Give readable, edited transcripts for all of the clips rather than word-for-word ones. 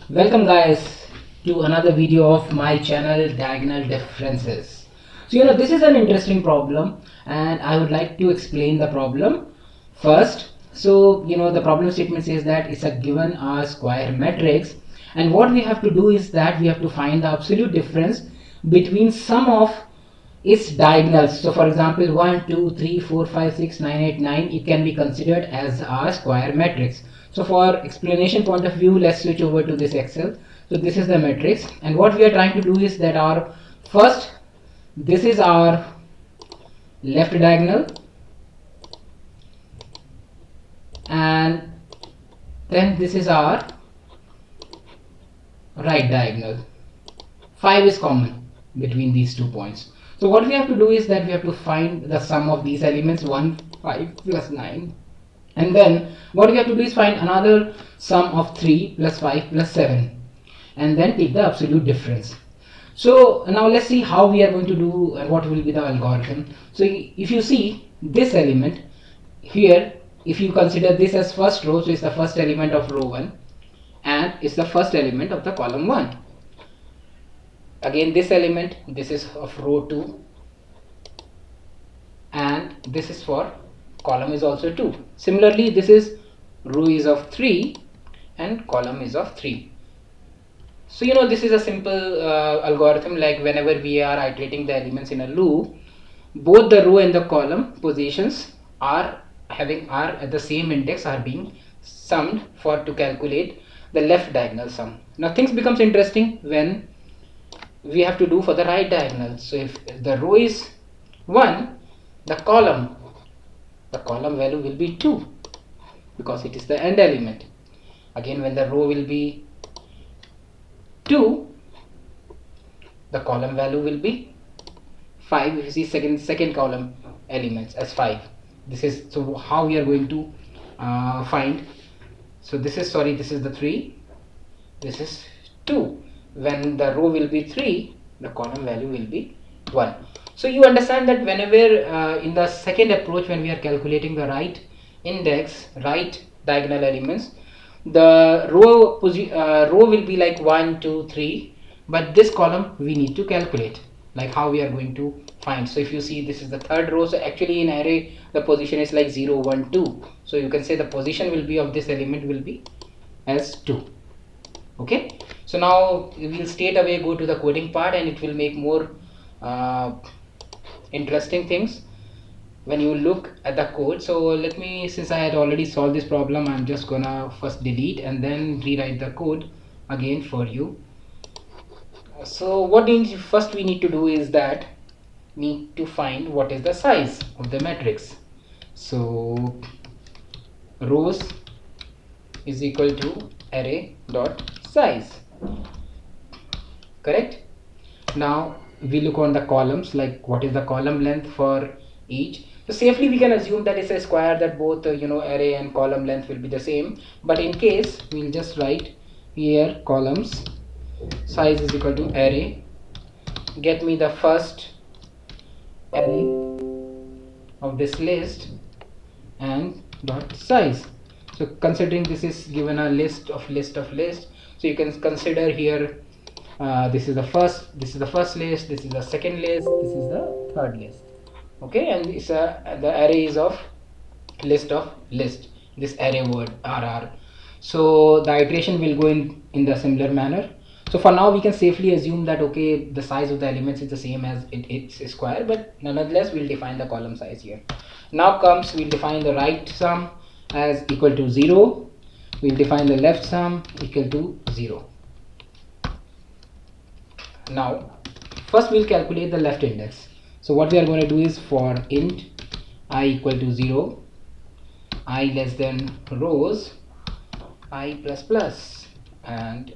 Welcome guys to another video of my channel Diagonal Differences. So this is an interesting problem and I would like to explain the problem first. So the problem statement says that it's a given R square matrix, and what we have to do is that we have to find the absolute difference between sum of its diagonals. So for example 1 2 3 4 5 6 9 8 9, it can be considered as a square matrix. So for explanation point of view, let's switch over to this Excel. So this is the matrix, and what we are trying to do is that our first, this is our left diagonal, and then this is our right diagonal. 5 is common between these 2 points. So what we have to do is that we have to find the sum of these elements, 1 5 plus 9, and then what we have to do is find another sum of 3 plus 5 plus 7, and then take the absolute difference. So now let's see how we are going to do and what will be the algorithm. So if you see this element here, if you consider this as first row, so it's the first element of row 1 and it's the first element of the column 1. Again this element, this is of row 2, and this is for column is also 2. Similarly, this is row is of 3 and column is of 3. So this is a simple algorithm. Like whenever we are iterating the elements in a loop, both the row and the column positions are at the same index are being summed for to calculate the left diagonal sum. Now things becomes interesting when we have to do for the right diagonal. So if the row is 1, the column value will be 2 because it is the end element. Again, when the row will be 2, the column value will be 5. If you see second column elements as 5. This is so how we are going to find. So this is the 3, this is 2. When the row will be 3, the column value will be 1. So you understand that whenever in the second approach, when we are calculating the right index, right diagonal elements, the row will be like 1 2 3, but this column we need to calculate, like how we are going to find. So if you see, this is the third row, so actually in array the position is like 0 1 2, so you can say the position will be of this element will be as 2. Okay, so now we will straight away go to the coding part, and it will make more interesting things when you look at the code. So let me, since I had already solved this problem, I'm just gonna first delete and then rewrite the code again for you. So what first we need to do is that need to find what is the size of the matrix. So rows is equal to array dot size, correct? Now we look on the columns, like what is the column length for each. So safely we can assume that it's a square, that both array and column length will be the same, but in case we'll just write here columns size is equal to array, get me the first array of this list, and dot size. So considering this is given a list, so you can consider here this is the first list, this is the second list, this is the third list. Okay, and it's the array is of list, this array word rr. So the iteration will go in the similar manner. So for now we can safely assume that okay, the size of the elements is the same as it's a square, but nonetheless we'll define the column size here. Now we'll define the right sum as equal to 0, we'll define the left sum equal to 0. Now first we'll calculate the left index. So what we are going to do is for int I equal to 0, I less than rows, I plus plus, and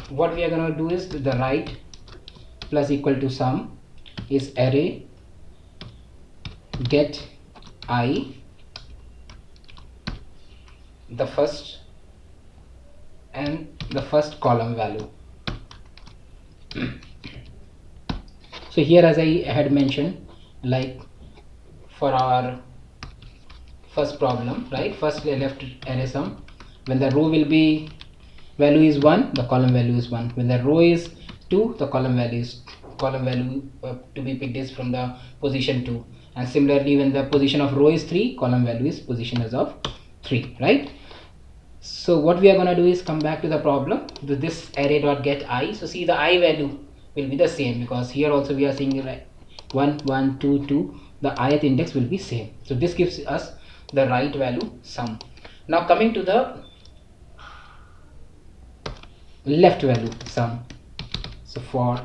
what we are going to do is the right plus equal to sum is array get I, the first and the first column value. So here, as I had mentioned, like for our first problem, right, first left array sum, when the row will be value is 1, the column value is 1. When the row is 2, the column value to be picked is from the position 2. And similarly, when the position of row is 3, column value is position as of 3, right? So what we are going to do is come back to the problem with this array dot get I. So see, the I value will be the same, because here also we are seeing like 1 1 2 2, the ith index will be same. So this gives us the right value sum. Now coming to the left value sum. So for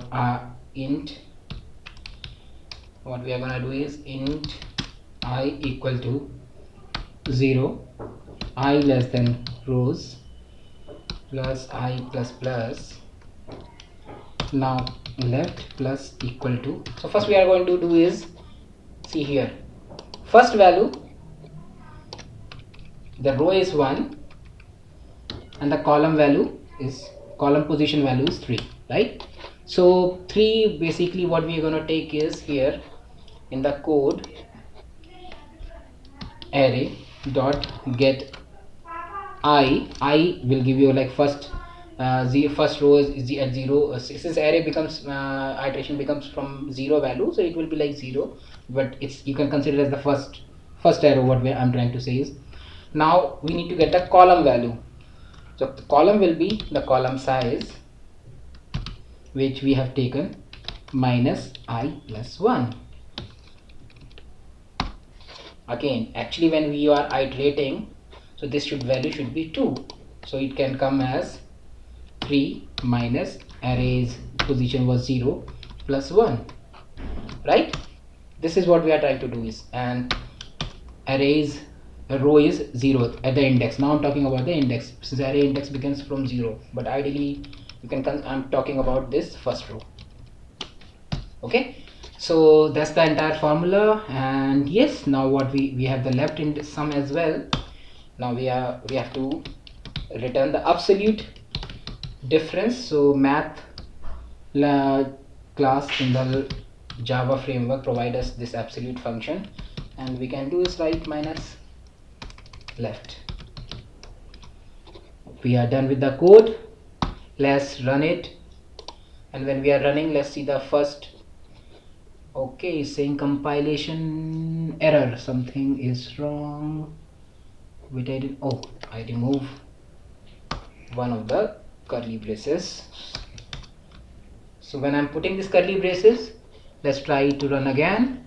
int, what we are going to do is int I equal to 0, I less than rows plus I plus plus. Now left plus equal to, so first we are going to do is, see here, first value, the row is 1 and the column position value is 3, right? So 3, basically what we are going to take is here in the code array dot get I will give you like first first row is at 0. Since array becomes iteration becomes from 0 value, so it will be like 0, but it's, you can consider it as the first arrow. What I'm trying to say is, now we need to get the column value. So the column will be the column size, which we have taken minus I plus 1. Again, actually when we are iterating, so this value should be 2, so it can come as 3 minus array's position was 0 plus 1, right? This is what we are trying to do is, and array's row is 0 at the index. Now I'm talking about the index, since array index begins from 0, but ideally you can I'm talking about this first row. Okay, so that's the entire formula. And yes, now what we have the left in sum as well. Now we have to return the absolute difference. So math class in the Java framework provide us this absolute function, and we can do is right minus left. We are done with the code. Let's run it, and when we are running, let's see the first. Okay, saying compilation error, something is wrong. Wait, I remove one of the curly braces. So when I'm putting this curly braces, let's try to run again,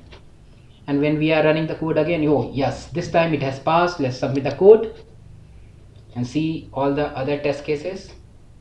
and when we are running the code again, oh yes, this time it has passed. Let's submit the code and see all the other test cases.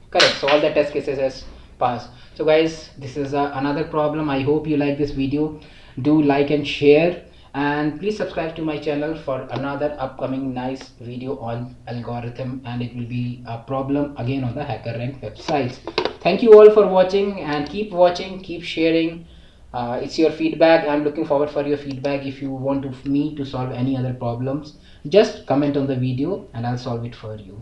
Correct, so all the test cases has passed. So guys, this is another problem. I hope you like this video. Do like and share, and please subscribe to my channel for another upcoming nice video on algorithm, and it will be a problem again on the HackerRank websites. Thank you all for watching, and keep watching, keep sharing. It's your feedback. I'm looking forward for your feedback. If you want me to solve any other problems, just comment on the video and I'll solve it for you.